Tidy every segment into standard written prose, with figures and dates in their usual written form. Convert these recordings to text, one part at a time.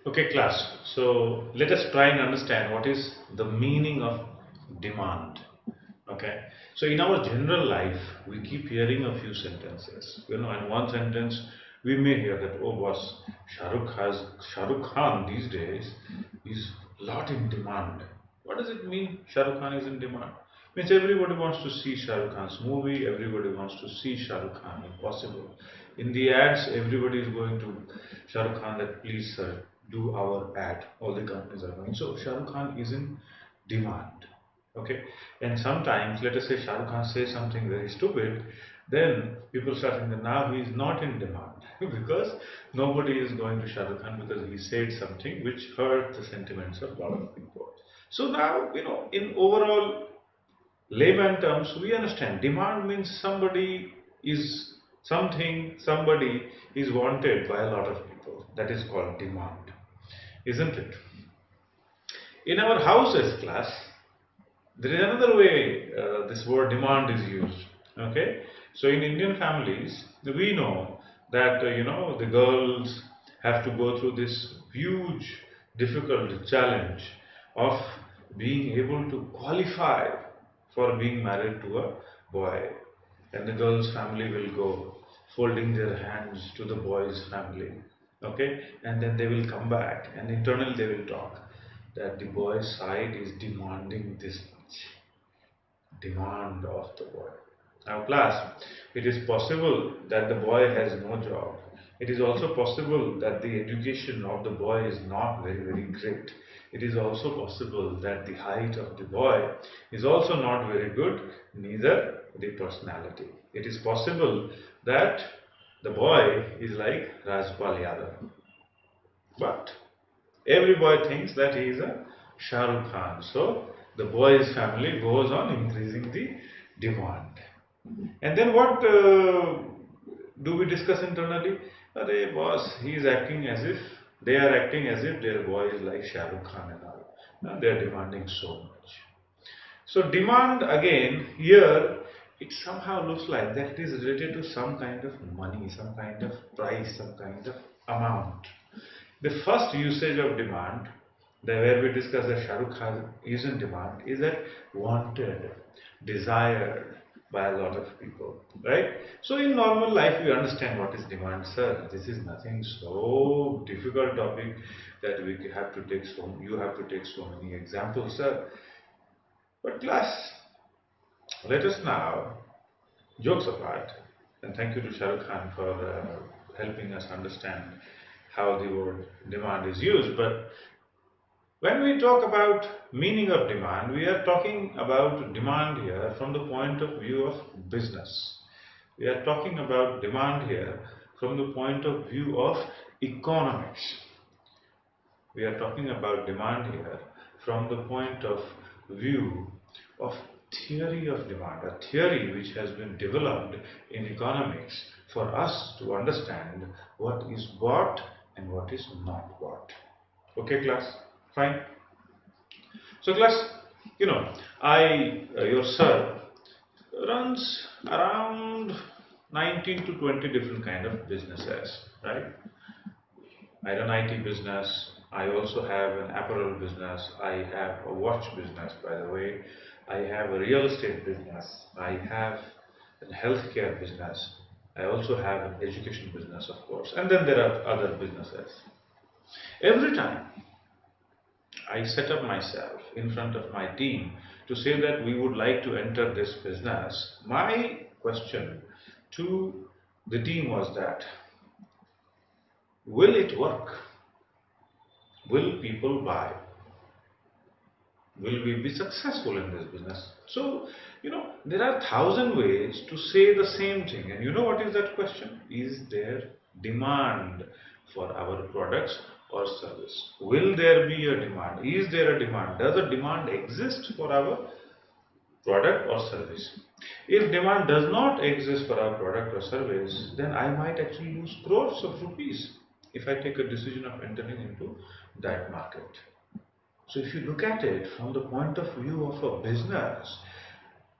Okay, class. So let us try and understand what is the meaning of demand. Okay. So in our general life, we keep hearing a few sentences. In one sentence, we may hear that, oh boss, Shah Rukh Khan these days is a lot in demand. What does it mean? Shah Rukh Khan is in demand. Means everybody wants to see Shah Rukh Khan's movie. Everybody wants to see Shah Rukh Khan if possible. In the ads, everybody is going to Shah Rukh Khan that please sir do our ad. All the companies are going. So Shah Rukh Khan is in demand. Okay, and sometimes let us say Shah Rukh Khan says something very stupid, then people start thinking now he is not in demand because nobody is going to Shah Rukh Khan because he said something which hurt the sentiments of a lot of people. So now in overall layman terms we understand demand means somebody is wanted by a lot of people. That is called demand, isn't it? In our houses class, there is another way this word demand is used. Okay, so in Indian families, we know that the girls have to go through this huge, difficult challenge of being able to qualify for being married to a boy, and the girl's family will go folding their hands to the boy's family. Okay, and then they will come back, and internally they will talk that the boy's side is demanding this much demand of the boy. Now, class, it is possible that the boy has no job. It is also possible that the education of the boy is not very, very great. It is also possible that the height of the boy is also not very good, neither the personality. It is possible that the boy is like Rajpal Yadav. But every boy thinks that he is a Shah Rukh Khan. So the boy's family goes on increasing the demand. And then what do we discuss internally? Arey boss, he is acting as if they are acting as if their boy is like Shah Rukh Khan and all. Now they are demanding so much. So demand again here it somehow looks like that it is related to some kind of money, some kind of price, some kind of amount. The first usage of demand, where we discuss that Shah Rukh Khan is in demand, is that wanted, desired by a lot of people, right? So in normal life, we understand what is demand, sir. This is nothing so difficult topic that we have to take you have to take so many examples, sir. But class, let us now, jokes apart, and thank you to Shah Rukh Khan for helping us understand how the word demand is used. But when we talk about meaning of demand, we are talking about demand here from the point of view of business. We are talking about demand here from the point of view of economics. We are talking about demand here from the point of view of theory of demand, a theory which has been developed in economics for us to understand what is bought and what is not bought. Okay, class? Fine. So, class, your sir runs around 19 to 20 different kind of businesses, right? I run IT business. I also have an apparel business. I have a watch business, by the way. I have a real estate business. I have a healthcare business. I also have an education business, of course. And then there are other businesses. Every time I set up myself in front of my team to say that we would like to enter this business, my question to the team was that will it work? Will people buy? Will we be successful in this business? So, there are thousand ways to say the same thing. And you know what is that question? Is there demand for our products or service? Will there be a demand? Is there a demand? Does a demand exist for our product or service? If demand does not exist for our product or service, then I might actually lose crores of rupees if I take a decision of entering into that market. So if you look at it from the point of view of a business,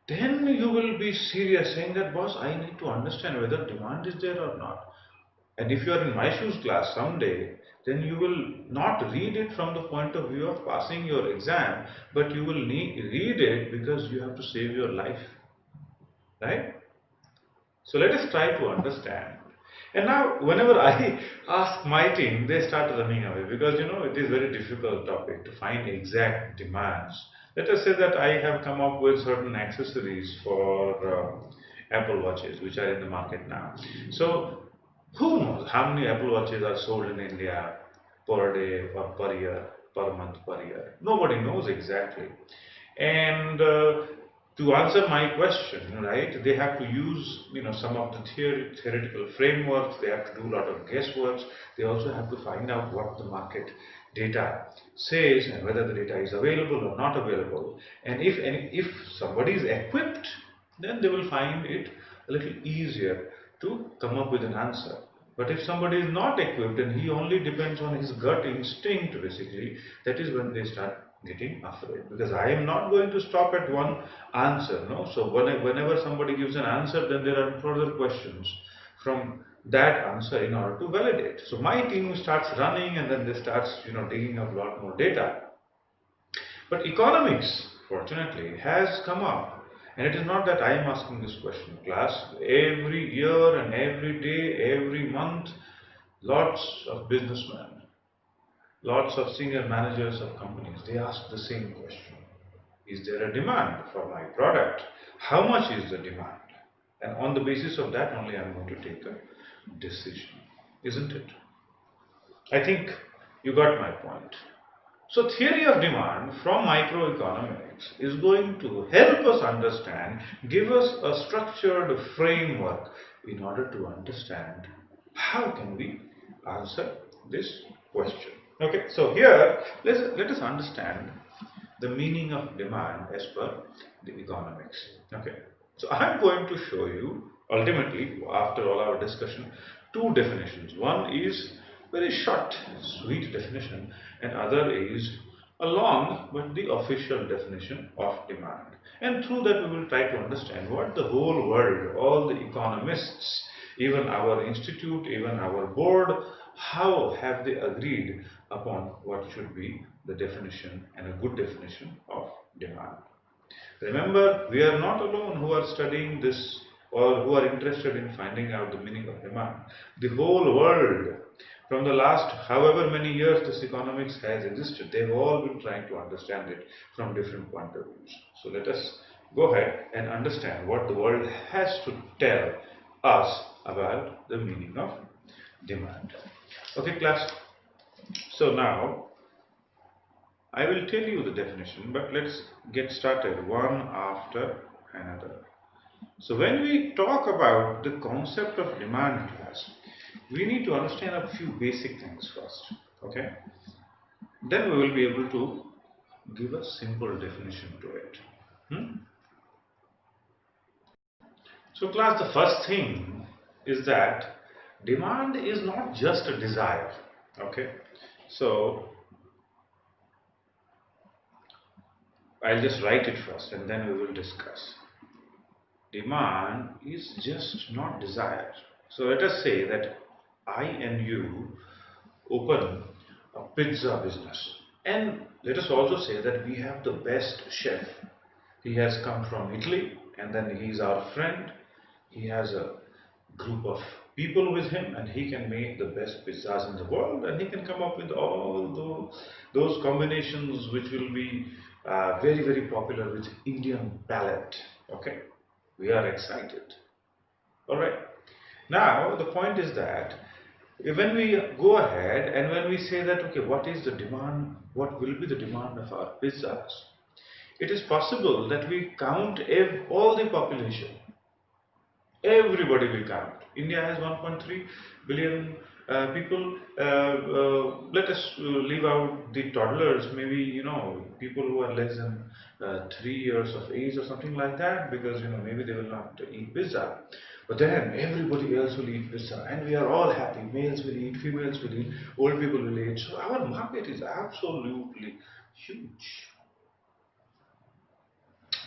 then you will be serious saying that boss, I need to understand whether demand is there or not. And if you are in my shoes class someday, then you will not read it from the point of view of passing your exam, but you will read it because you have to save your life, right? So let us try to understand. And now, whenever I ask my team, they start running away because it is very difficult topic to find exact demands. Let us say that I have come up with certain accessories for Apple watches, which are in the market now. So, who knows how many Apple watches are sold in India per day or per year, per month, per year? Nobody knows exactly. And to answer my question, right, they have to use some of the theoretical frameworks. They have to do a lot of guesswork. They also have to find out what the market data says and whether the data is available or not available. And if somebody is equipped, then they will find it a little easier to come up with an answer. But if somebody is not equipped and he only depends on his gut instinct, basically, that is when they start getting afraid. Because I am not going to stop at one answer, no. So whenever somebody gives an answer, then there are further questions from that answer in order to validate. So my team starts running, and then they starts digging up a lot more data. But economics, fortunately, has come up. And it is not that I am asking this question, class. Every year and every day, every month, lots of businessmen, lots of senior managers of companies, they ask the same question. Is there a demand for my product? How much is the demand? And on the basis of that only I am going to take a decision. Isn't it? I think you got my point. So theory of demand from microeconomics is going to help us understand, give us a structured framework in order to understand how can we answer this question. Okay, so here let us understand the meaning of demand as per the economics. Okay, so I am going to show you ultimately, after all our discussion, two definitions. One is very short, sweet definition, and other is a long but the official definition of demand. And through that we will try to understand what the whole world, all the economists, even our institute, even our board, how have they agreed upon what should be the definition and a good definition of demand. Remember, we are not alone who are studying this or who are interested in finding out the meaning of demand. The whole world, from the last however many years this economics has existed, they've all been trying to understand it from different point of views. So let us go ahead and understand what the world has to tell us about the meaning of demand. Okay, class. So now I will tell you the definition, but let's get started one after another. So when we talk about the concept of demand, class, we need to understand a few basic things first. Okay? Then we will be able to give a simple definition to it. So class, the first thing is that demand is not just a desire. Okay? So I'll just write it first and then we will discuss. Demand is just not desire. So let us say that I and you open a pizza business, and let us also say that we have the best chef. He has come from Italy, and then he is our friend. He has a group of people with him, and he can make the best pizzas in the world, and he can come up with all those combinations which will be very, very popular with Indian palate. Okay, we are excited. All right. Now the point is that when we go ahead and when we say that, okay, what is the demand, what will be the demand of our pizzas, it is possible that we count all the population. Everybody will count. India has 1.3 billion people. Let us leave out the toddlers, maybe people who are less than 3 years of age or something like that, because maybe they will not eat pizza. But then everybody else will eat pizza, and we are all happy. Males will eat, females will eat, old people will eat. So our market is absolutely huge.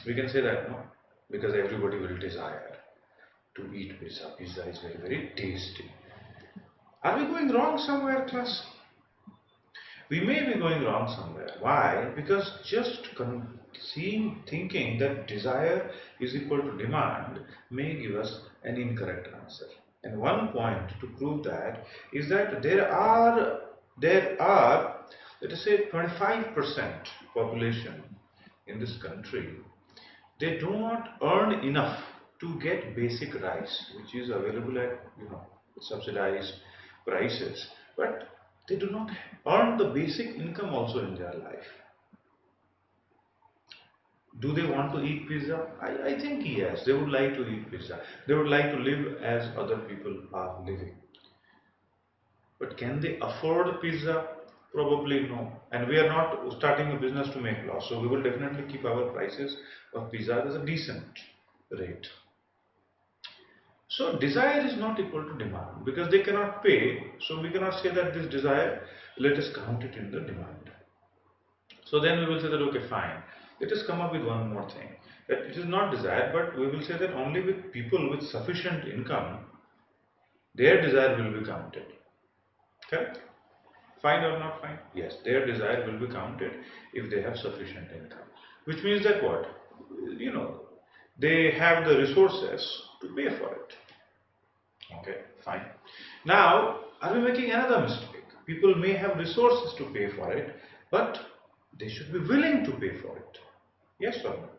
We can say that, no? Because everybody will desire to eat pizza. Pizza is very, very tasty. Are we going wrong somewhere, class? we may be going wrong somewhere. Why? Because just thinking that desire is equal to demand may give us an incorrect answer. And one point to prove that is that there are let us say 25% population in this country, they do not earn enough to get basic rice, which is available at subsidized prices, but they do not earn the basic income also in their life. Do they want to eat pizza? I think yes, they would like to eat pizza. They would like to live as other people are living. But can they afford pizza? Probably no. And we are not starting a business to make loss. So we will definitely keep our prices of pizza as a decent rate. So desire is not equal to demand because they cannot pay. So we cannot say that this desire, let us count it in the demand. So then we will say that okay, fine. Let us come up with one more thing. That it is not desire, but we will say that only with people with sufficient income, their desire will be counted. Correct? Fine or not fine? Yes, their desire will be counted if they have sufficient income. Which means that what? They have the resources to pay for it. Okay, fine. Now, are we making another mistake? People may have resources to pay for it, but they should be willing to pay for it. Yes or no?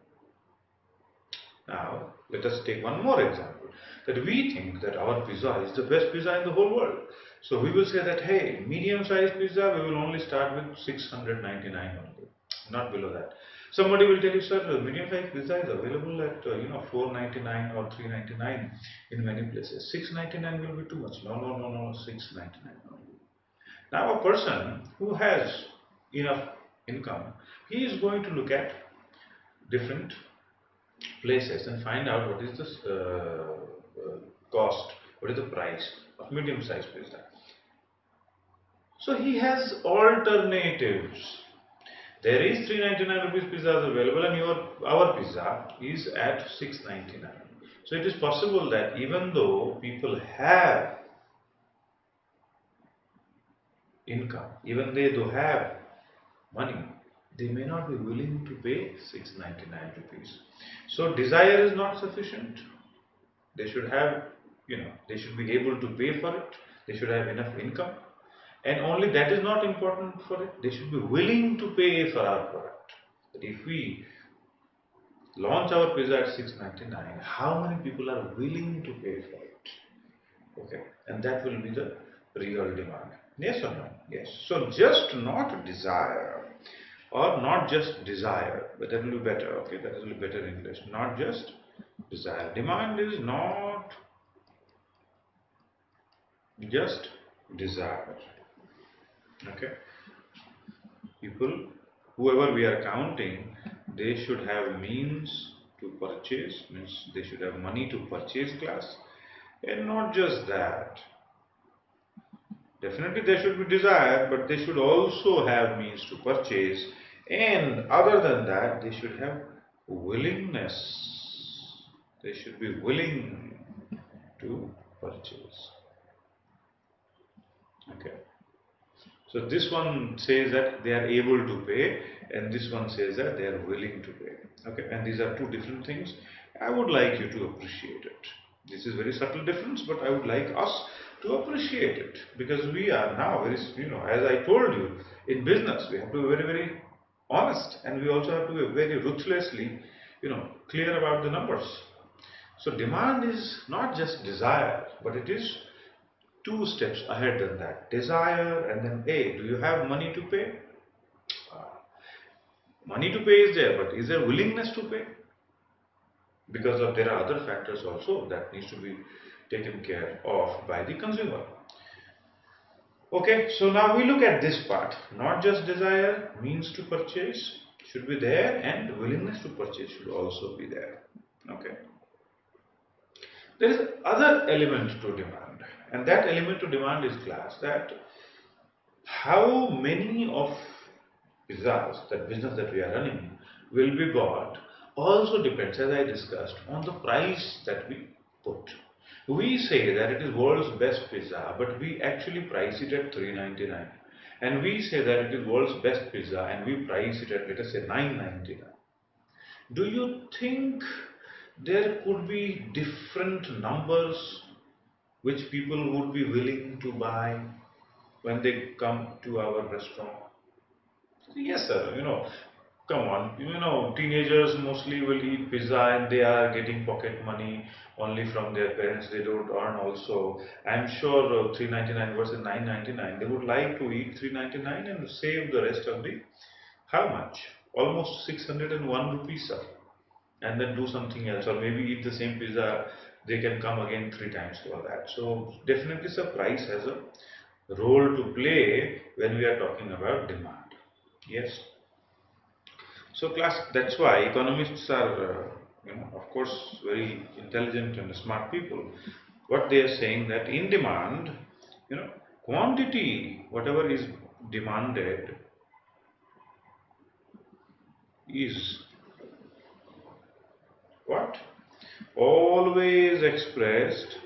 Now, let us take one more example. That we think that our pizza is the best pizza in the whole world. So we will say that, hey, medium-sized pizza, we will only start with 699 only, not below that. Somebody will tell you, sir, medium-sized pizza is available at 499 or 399 in many places. 699 will be too much. No, 699 only. Now a person who has enough income, he is going to look at different places and find out what is the cost, what is the price of medium-sized pizza. So he has alternatives. There is 399 rupees pizzas available and our pizza is at 699. So it is possible that even though people have income, even they do have money, they may not be willing to pay 699 rupees. So desire is not sufficient. They should have, they should be able to pay for it. They should have enough income. And only that is not important for it. They should be willing to pay for our product. But if we launch our pizza at 699, how many people are willing to pay for it? Okay, and that will be the real demand. Yes or no? Yes. So just not desire, or not just desire, but that will be better. Okay, that will be better in English. Not just desire. Demand is not just desire. Okay, people, whoever we are counting, they should have means to purchase, means they should have money to purchase class, and not just that. Definitely there should be desire, but they should also have means to purchase, and other than that, they should have willingness. They should be willing to purchase. Okay. So this one says that they are able to pay, and this one says that they are willing to pay. Okay, and these are two different things. I would like you to appreciate it. This is very subtle difference, but I would like us to appreciate it because we are now very, as I told you, in business we have to be very, very honest, and we also have to be very ruthlessly, clear about the numbers. So demand is not just desire, but it is two steps ahead than that. Desire, and then, hey, do you have money to pay? Money to pay is there, but is there willingness to pay? Because there are other factors also that needs to be taken care of by the consumer. Okay, so now we look at this part. Not just desire, means to purchase should be there, and willingness to purchase should also be there. Okay. There is other element to demand, and that element to demand is class, that how many of pizzas, that business that we are running, will be bought also depends, as I discussed, on the price that we put. We say that it is world's best pizza, but we actually price it at 399. and we say that it is world's best pizza and we price it at, let us say, 9.99, do you think there could be different numbers which people would be willing to buy when they come to our restaurant? Yes, sir. Come on. Teenagers mostly will eat pizza and they are getting pocket money only from their parents. They don't earn also. I'm sure 3.99 versus 9.99. They would like to eat 3.99 and save the rest of the, how much? Almost 601 rupees, sir. And then do something else, or maybe eat the same pizza. They can come again 3 times for that. So definitely, sir, price has a role to play when we are talking about demand. Yes. So class, that's why economists are, of course, very intelligent and smart people. What they are saying that in demand, you know, quantity, whatever is demanded, is what? Always expressed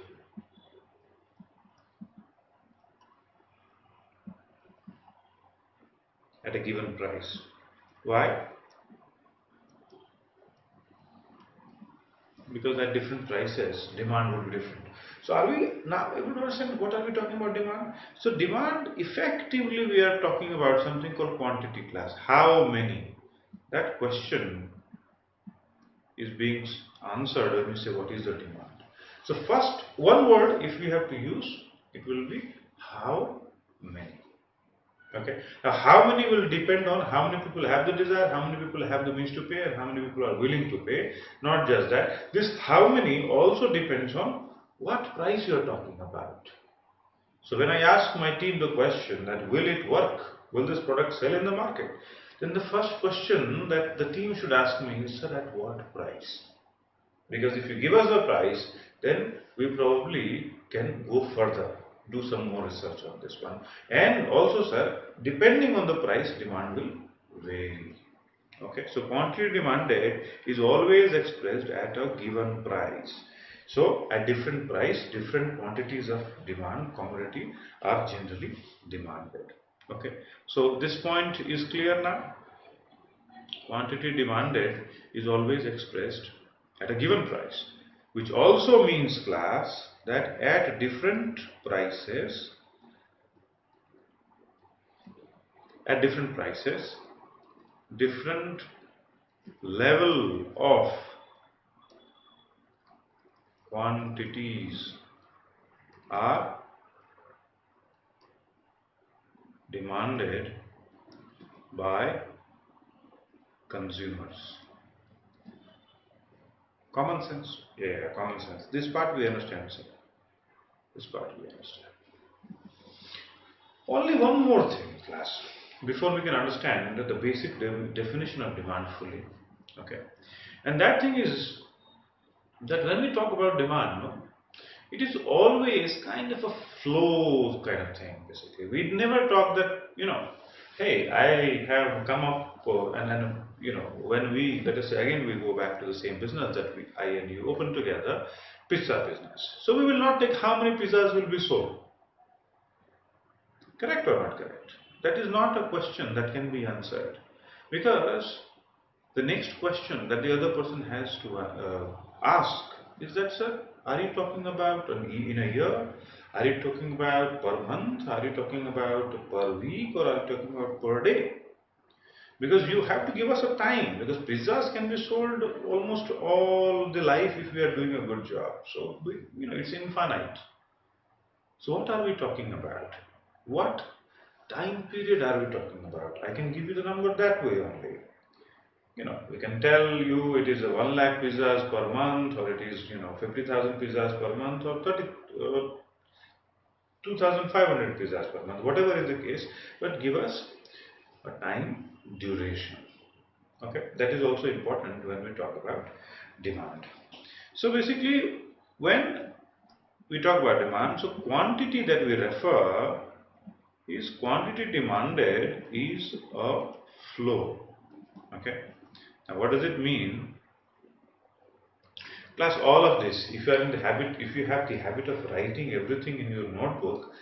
at a given price. Why? Because at different prices, demand would be different. So are we now able to understand what are we talking about demand? So demand, effectively we are talking about something called quantity class. How many? That question is being answered when we say what is the demand. So first, one word if we have to use, it will be how many. Okay. Now, how many will depend on how many people have the desire, how many people have the means to pay, and how many people are willing to pay. Not just that. This how many also depends on what price you are talking about. So when I ask my team the question that will it work, will this product sell in the market, then the first question that the team should ask me is, sir, at what price? Because if you give us a price, then we probably can go further, do some more research on this one. And also, sir, depending on the price, demand will vary. Okay, so quantity demanded is always expressed at a given price. So at different price, different quantities of demand, commodity are generally demanded. Okay, so this point is clear now. Quantity demanded is always expressed at a given price, which also means, class, that at different prices, different level of quantities are demanded by consumers. Common sense? Yeah, common sense. This part we understand, sir. This part we understand. Only one more thing, class, before we can understand the basic definition of demand fully. Okay, and that thing is that when we talk about demand, no, it is always kind of a flow kind of thing. Basically, we never talk that hey, I have come up and when we, let us say again, we go back to the same business that I and you open together, pizza business. So we will not take how many pizzas will be sold. Correct or not correct? That is not a question that can be answered, because the next question that the other person has to ask is that, sir, are you talking about in a year? Are you talking about per month? Are you talking about per week? Or are you talking about per day? Because you have to give us a time, because pizzas can be sold almost all the life if we are doing a good job. So it's infinite. So what are we talking about? What time period are we talking about? I can give you the number that way only. We can tell you it is a 1 lakh pizzas per month, or it is 50,000 pizzas per month, or 2,500 pizzas per month, whatever is the case. But give us a time duration. Okay, that is also important when we talk about demand. So basically, when we talk about demand, so quantity that we refer is quantity demanded is a flow. Okay, now what does it mean? Plus all of this, if you have the habit of writing everything in your notebook,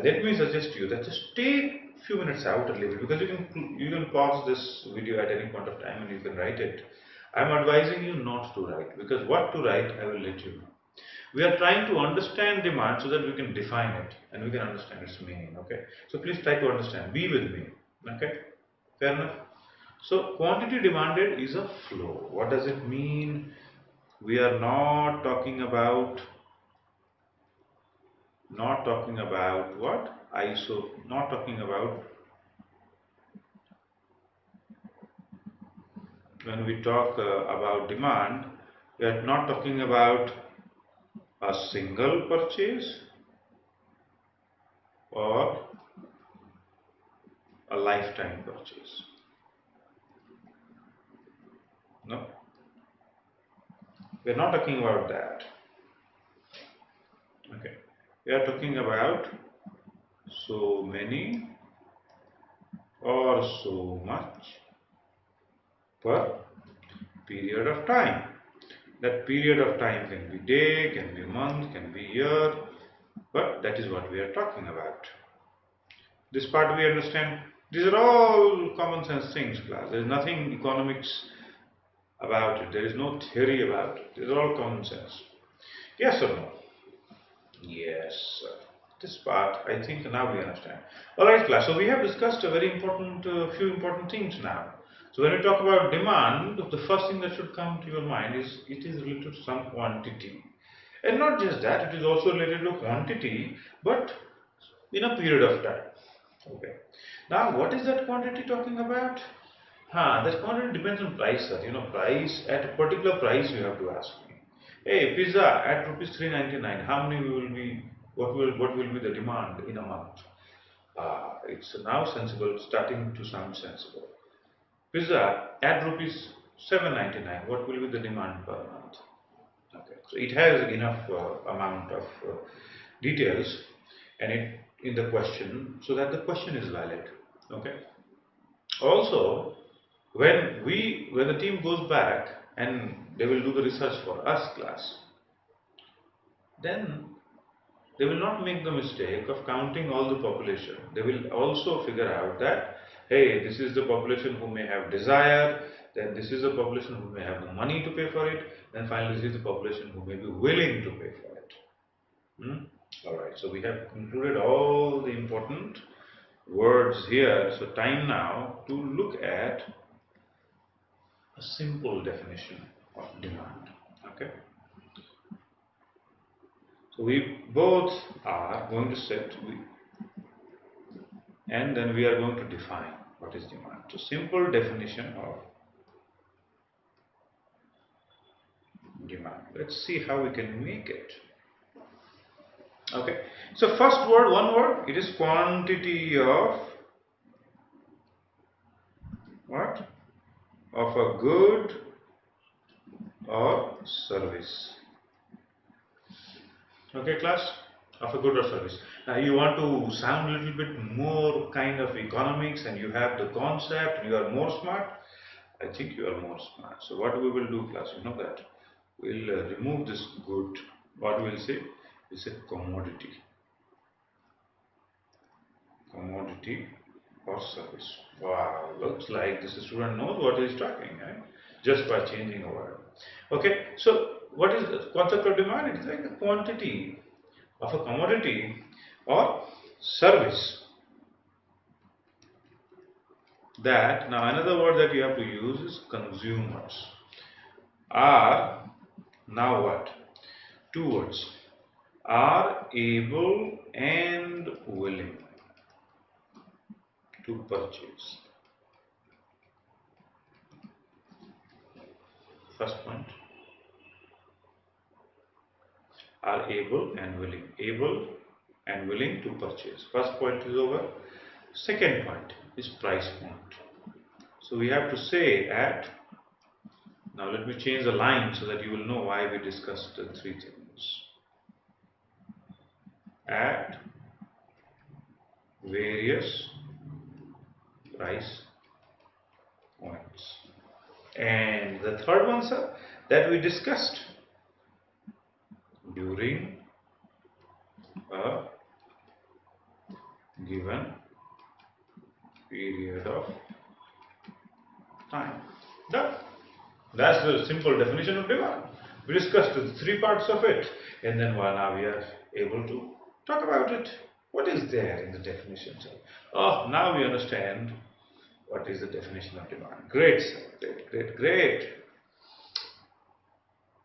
let me suggest to you that just take few minutes out a little, because you can pause this video at any point of time and you can write it. I'm advising you not to write, because what to write I will let you know. We are trying to understand demand so that we can define it and we can understand its meaning. Okay, so please try to understand, be with me. Okay, fair enough. So quantity demanded is a flow. What does it mean? We are not talking about what? ISO, not talking about, when we talk about demand, we are not talking about a single purchase or a lifetime purchase. No, we are not talking about that. Okay, we are talking about so many or so much per period of time. That period of time can be day, can be month, can be year, but that is what we are talking about. This part we understand. These are all common sense things, class. There is nothing economics about it. There is no theory about it. These are all common sense. Yes or no? Yes, sir. This part, I think now we understand. Alright, class. So we have discussed a very important, few important things now. So when we talk about demand, the first thing that should come to your mind is it is related to some quantity. And not just that, it is also related to quantity, but in a period of time. Okay. Now, what is that quantity talking about? That quantity depends on price, sir. Price, at a particular price you have to ask me. Hey, pizza at rupees 399. How many will be? What will be the demand in a month? It's now sensible, starting to sound sensible. Pizza at rupees 799. What will be the demand per month? Okay, so it has enough amount of details and it in the question, so that the question is valid. Okay. Also, when the team goes back and they will do the research for us, class, then they will not make the mistake of counting all the population. They will also figure out that, hey, this is the population who may have desire, then this is the population who may have the money to pay for it, then finally this is the population who may be willing to pay for it. Alright, so we have concluded all the important words here. So time now to look at a simple definition of demand. Okay. So we both are going to sit and then we are going to define what is demand. So simple definition of demand. Let's see how we can make it. Okay. So first word, one word, it is quantity of what? Of a good or service. Okay, class? Of a good or service. Now you want to sound a little bit more kind of economics and you have the concept and you are more smart. I think you are more smart. So what we will do, class, you know that we'll remove this good. What we'll say? We'll say commodity. Commodity or service. Wow, looks like this student knows what he is talking, just by changing a word. Okay, so what is the concept of demand? It's like the quantity of a commodity or service. That, now another word that you have to use is consumers. Are, now what? Two words. Are able and willing to purchase. First point. Are able and willing. Able and willing to purchase. First point is over. Second point is price point. So we have to say at, now let me change the line so that you will know why we discussed the three things. At various price points. And the third one, sir, that we discussed during a given period of time. Done. That's the simple definition of demand. We discussed the three parts of it, and then now we are able to talk about it. What is there in the definition, sir? Oh, now we understand what is the definition of demand. Great, sir. Great, great, great.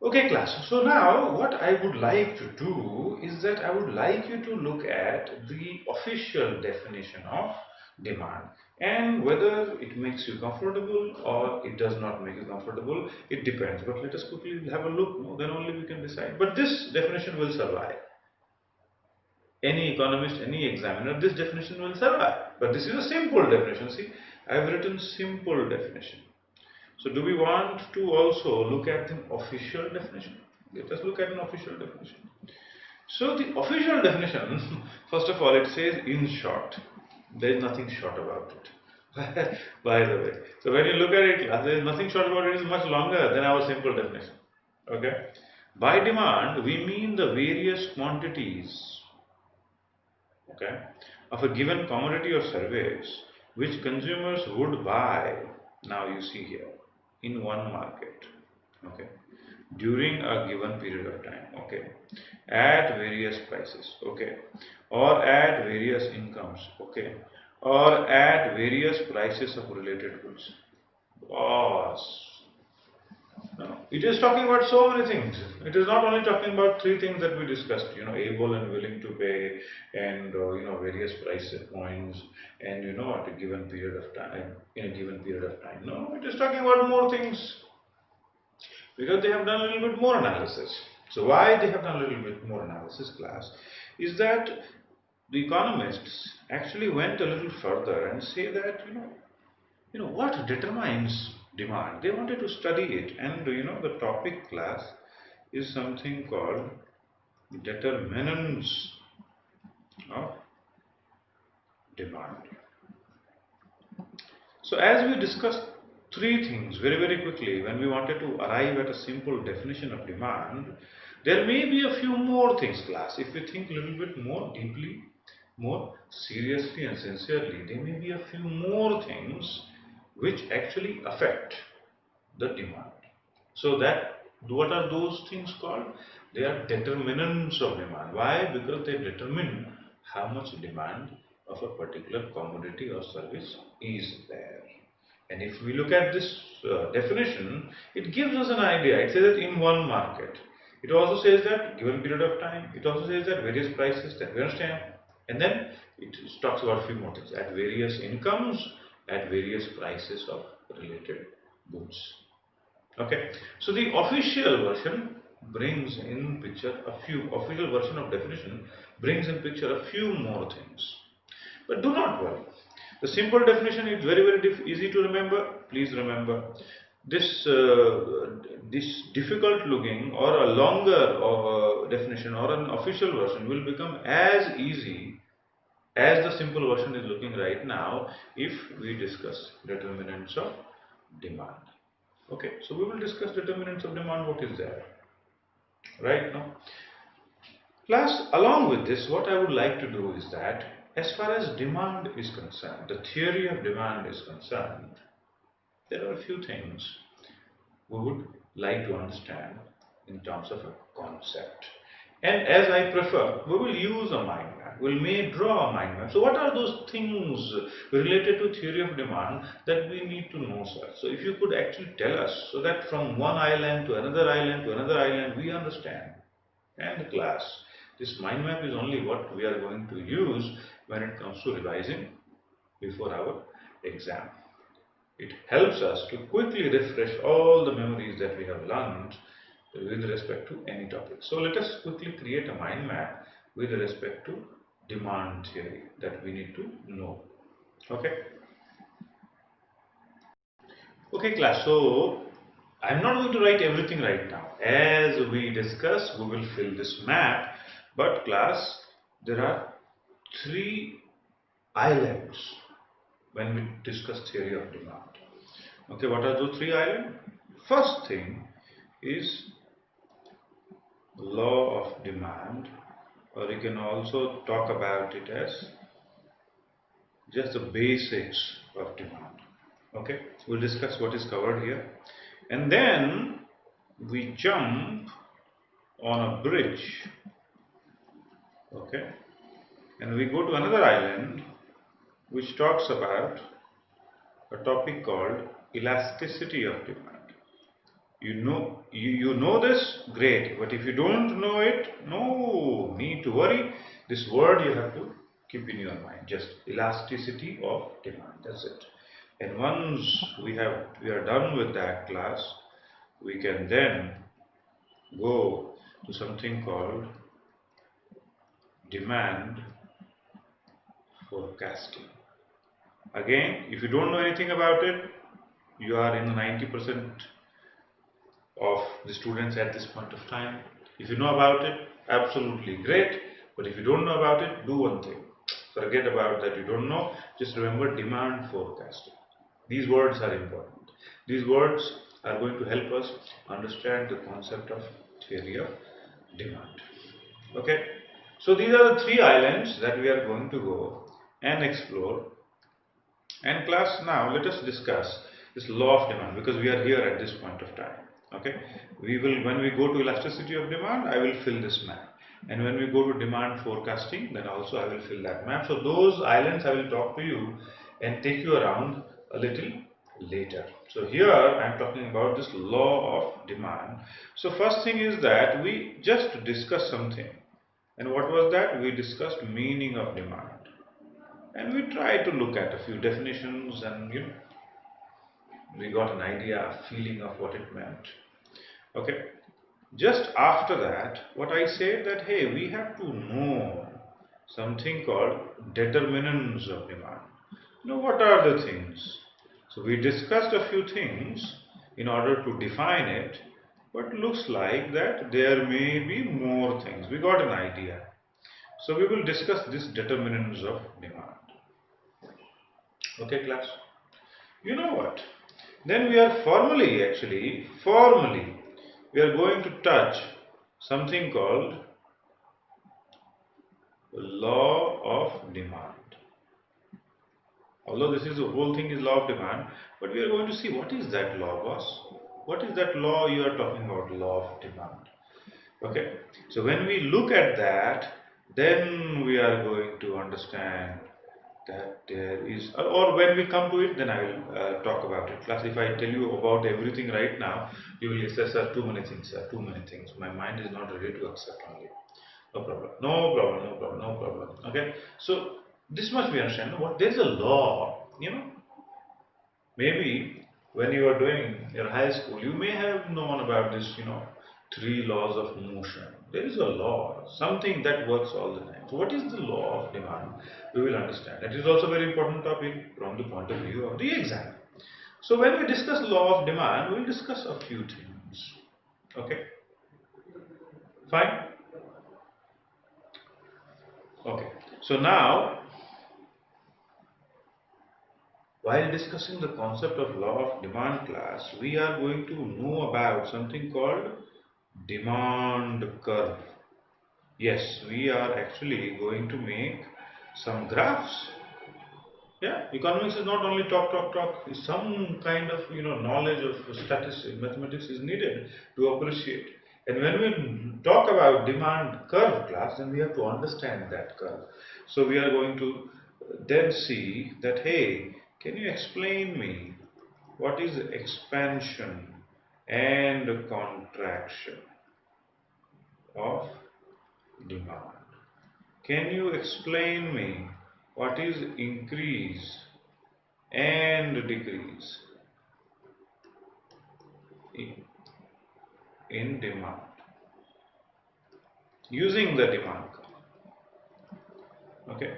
Okay, class. So now what I would like to do is that I would like you to look at the official definition of demand, and whether it makes you comfortable or it does not make you comfortable, it depends. But let us quickly have a look, no? Then only we can decide. But this definition will survive. Any economist, any examiner, this definition will survive. But this is a simple definition. See, I have written simple definition. So do we want to also look at the official definition? Let us look at an official definition. So the official definition, first of all, it says in short. There is nothing short about it. By the way. So when you look at it, there is nothing short about it. It is much longer than our simple definition. Okay. By demand, we mean the various quantities, okay, of a given commodity or service which consumers would buy. Now you see here, in one market, okay, during a given period of time, okay, at various prices, okay, or at various incomes, okay, or at various prices of related goods. Boss. No, it is talking about so many things. It is not only talking about three things that we discussed, able and willing to pay, and various price points, and at a given period of time, in a given period of time. No, it is talking about more things, because they have done a little bit more analysis. So why they have done a little bit more analysis, class, is that the economists actually went a little further and say that what determines demand. They wanted to study it, and the topic, class, is something called determinants of demand. So as we discussed three things very, very quickly when we wanted to arrive at a simple definition of demand, there may be a few more things, class. If we think a little bit more deeply, more seriously and sincerely, there may be a few more things which actually affect the demand. So that, what are those things called? They are determinants of demand. Why? Because they determine how much demand of a particular commodity or service is there. And if we look at this definition, it gives us an idea. It says that in one market. It also says that given period of time. It also says that various prices, that we understand. And then it talks about a few more things. At various incomes, at various prices of related goods. Okay. So the official version brings in picture a few, official version of definition brings in picture a few more things. But do not worry. The simple definition is very, very easy to remember. Please remember, this difficult looking or a longer definition or an official version will become as easy as the simple version is looking right now if we discuss determinants of demand. Okay, so we will discuss determinants of demand. What is there right now? Class, along with this, what I would like to do is that as far as demand is concerned, the theory of demand is concerned, there are a few things we would like to understand in terms of a concept. And as I prefer, we will use a mind map. We may draw a mind map. So what are those things related to theory of demand that we need to know, sir? So if you could actually tell us, so that from one island to another island to another island, we understand. And class, this mind map is only what we are going to use when it comes to revising before our exam. It helps us to quickly refresh all the memories that we have learned with respect to any topic. So let us quickly create a mind map with respect to demand theory that we need to know. Okay. Okay, class. So I'm not going to write everything right now. As we discuss, we will fill this map. But class, there are three islands when we discuss theory of demand. Okay, what are those three islands? First thing is law of demand, or you can also talk about it as just the basics of demand. Okay, we'll discuss what is covered here, and then we jump on a bridge. Okay, and we go to another island which talks about a topic called elasticity of demand. You know this, great, but if you don't know it, no need to worry. This word you have to keep in your mind, just elasticity of demand, that's it. And once we are done with that class, we can then go to something called demand forecasting. Again, if you don't know anything about it, you are in the 90% of the students at this point of time. If you know about it, absolutely great. But if you don't know about it, do one thing. Forget about that you don't know. Just remember demand forecasting. These words are important. These words are going to help us understand the concept of theory of demand. Okay. So these are the three islands that we are going to go and explore. And class, now let us discuss this law of demand, because we are here at this point of time. Okay, we will, when we go to elasticity of demand, I will fill this map, and when we go to demand forecasting, then also I will fill that map. So those islands I will talk to you and take you around a little later. So here I am talking about this law of demand. So first thing is that we just discussed something, and what was that? We discussed meaning of demand, and we tried to look at a few definitions, and we got an idea, a feeling of what it meant. Okay, just after that, what I said that, hey, we have to know something called determinants of demand. What are the things? So we discussed a few things in order to define it, but looks like that there may be more things. We got an idea. So we will discuss this determinants of demand. Okay, class? You know what? Then we are formally, we are going to touch something called law of demand. Although this is the whole thing is law of demand, but we are going to see what is that law, boss? What is that law you are talking about, law of demand? Okay, so when we look at that, then we are going to understand that there is, or when we come to it, then I will talk about it. Class, if I tell you about everything right now, you will say, sir, too many things, sir, too many things. My mind is not ready to accept only. No problem, no problem, no problem, no problem. Okay, so this much we understand. What there's a law, maybe when you are doing your high school, you may have known about this, three laws of motion. There is a law, something that works all the time. So what is the law of demand? We will understand. That is also a very important topic from the point of view of the exam. So when we discuss law of demand, we will discuss a few things. Okay? Fine? Okay. So now, while discussing the concept of law of demand, class, we are going to know about something called demand curve. Yes, we are actually going to make some graphs. Yeah, economics is not only talk. Some kind of knowledge of statistics, mathematics is needed to appreciate. And when we talk about demand curve, class, then we have to understand that curve. So we are going to then see that, hey, can you explain me what is expansion and contraction of demand? Can you explain me what is increase and decrease in demand using the demand curve? Okay.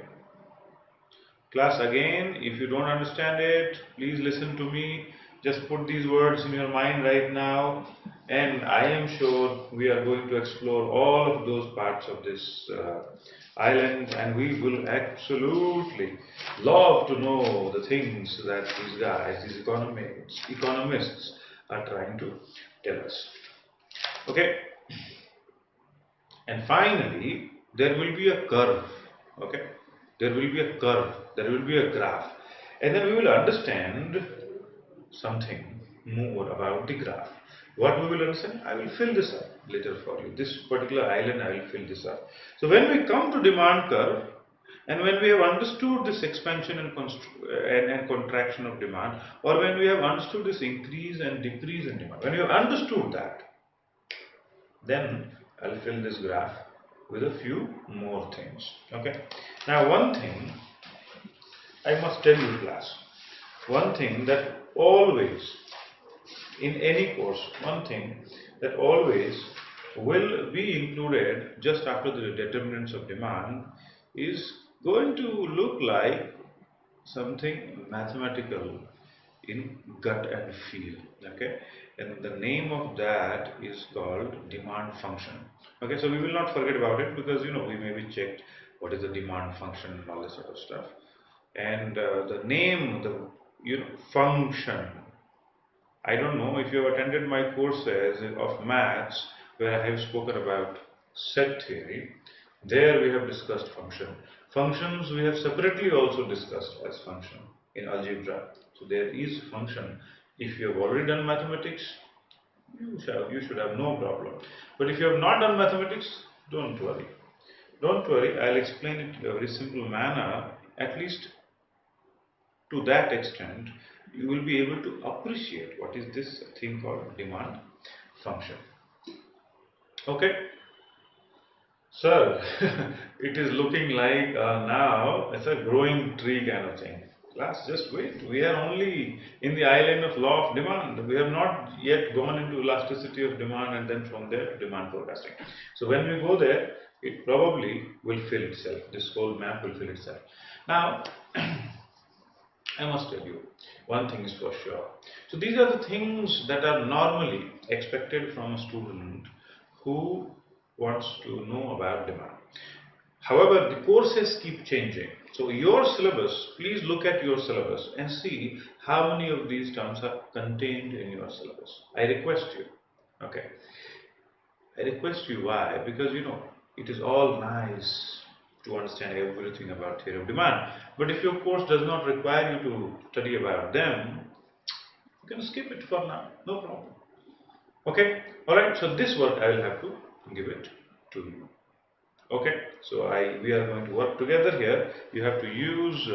Class, again, if you don't understand it, please listen to me. Just put these words in your mind right now, and I am sure we are going to explore all of those parts of this island, and we will absolutely love to know the things that these guys, these economists are trying to tell us. Okay? And finally, there will be a curve. Okay? There will be a curve. There will be a graph, and then we will understand something more about the graph. What we will understand? I will fill this up later for you. This particular island, I will fill this up. So when we come to demand curve, and when we have understood this expansion and contraction of demand, or when we have understood this increase and decrease in demand, when we have understood that, then I'll fill this graph with a few more things. Okay. Now, one thing I must tell you, class, one thing that always, in any course, one thing that always will be included just after the determinants of demand is going to look like something mathematical in gut and feel. Okay, and the name of that is called demand function. Okay, so we will not forget about it, because we may be checked what is the demand function and all this sort of stuff. And the name, the function, I don't know if you have attended my courses of maths where I have spoken about set theory. There we have discussed function. Functions we have separately also discussed as function in algebra. So there is function. If you have already done mathematics, you should have no problem. But if you have not done mathematics, don't worry. Don't worry, I'll explain it in a very simple manner. At least to that extent, you will be able to appreciate what is this thing called demand function. Okay. Sir, it is looking like now it's a growing tree kind of thing. Class, just wait. We are only in the island of law of demand. We have not yet gone into elasticity of demand, and then from there to demand forecasting. So when we go there, it probably will fill itself. This whole map will fill itself. Now, I must tell you, one thing is for sure. So these are the things that are normally expected from a student who wants to know about demand. However, the courses keep changing. So your syllabus, please look at your syllabus and see how many of these terms are contained in your syllabus. I request you. Okay. I request you. Why? Because it is all nice to understand everything about theory of demand. But if your course does not require you to study about them, you can skip it for now. No problem. Okay. Alright. So this work I will have to give it to you. Okay, so we are going to work together here. You have to use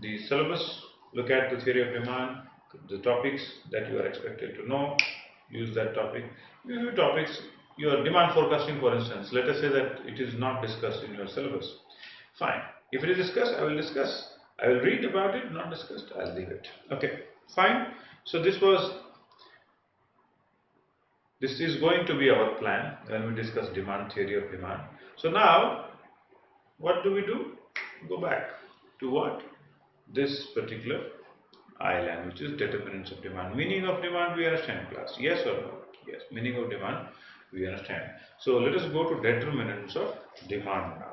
the syllabus, look at the theory of demand, the topics that you are expected to know, use that topic. Few topics, your demand forecasting, for instance, let us say that it is not discussed in your syllabus. Fine. If it is discussed, I will discuss. I will read about it. Not discussed, I'll leave it. Okay, fine. So this is going to be our plan when we discuss demand, theory of demand. So now, what do? Go back to what? This particular island, which is determinants of demand. Meaning of demand, we understand, class. Yes or no? Yes. Meaning of demand, we understand. So let us go to determinants of demand now.